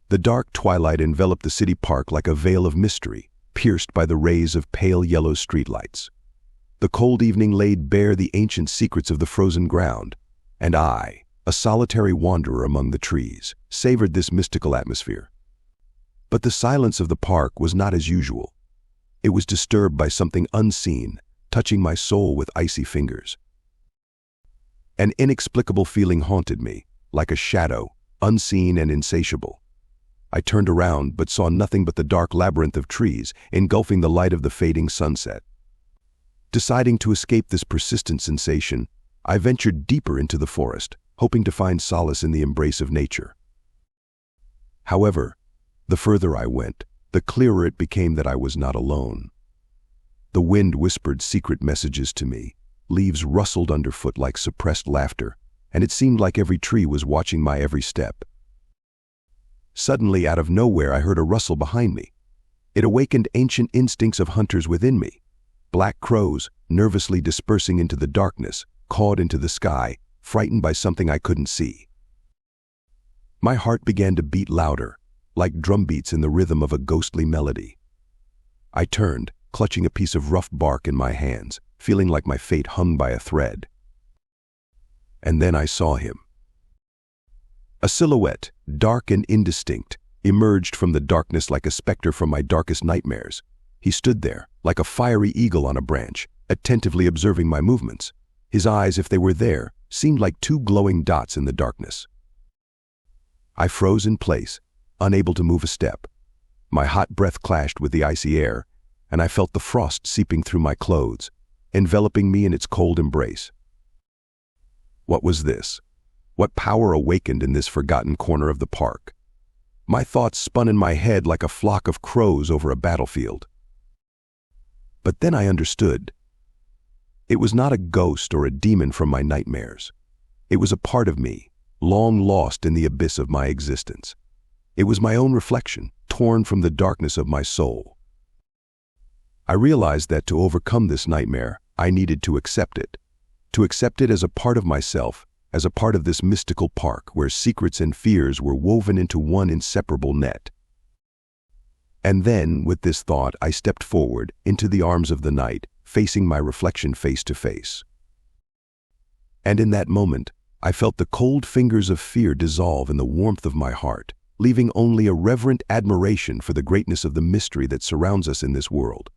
The dark twilight enveloped the city park like a veil of mystery, pierced by the rays of pale yellow streetlights. The cold evening laid bare the ancient secrets of the frozen ground, and I, a solitary wanderer among the trees, savored this mystical atmosphere. But the silence of the park was not as usual. It was disturbed by something unseen, touching my soul with icy fingers. An inexplicable feeling haunted me, like a shadow, unseen and insatiable. I turned around but saw nothing but the dark labyrinth of trees engulfing the light of the fading sunset. Deciding to escape this persistent sensation, I ventured deeper into the forest, hoping to find solace in the embrace of nature. However, the further I went, the clearer it became that I was not alone. The wind whispered secret messages to me, leaves rustled underfoot like suppressed laughter, and it seemed like every tree was watching my every step. Suddenly, out of nowhere, I heard a rustle behind me. It awakened ancient instincts of hunters within me. Black crows, nervously dispersing into the darkness, cawed into the sky, frightened by something I couldn't see. My heart began to beat louder, like drumbeats in the rhythm of a ghostly melody. I turned, clutching a piece of rough bark in my hands, feeling like my fate hung by a thread. And then I saw him. A silhouette, dark and indistinct, emerged from the darkness like a specter from my darkest nightmares. He stood there, like a fiery eagle on a branch, attentively observing my movements. His eyes, if they were there, seemed like two glowing dots in the darkness. I froze in place, unable to move a step. My hot breath clashed with the icy air, and I felt the frost seeping through my clothes, enveloping me in its cold embrace. What was this? What power awakened in this forgotten corner of the park? My thoughts spun in my head like a flock of crows over a battlefield. But then I understood. It was not a ghost or a demon from my nightmares. It was a part of me, long lost in the abyss of my existence. It was my own reflection, torn from the darkness of my soul. I realized that to overcome this nightmare, I needed to accept it as a part of myself, as a part of this mystical park where secrets and fears were woven into one inseparable net. And then, with this thought, I stepped forward into the arms of the night, facing my reflection face to face. And in that moment, I felt the cold fingers of fear dissolve in the warmth of my heart, leaving only a reverent admiration for the greatness of the mystery that surrounds us in this world.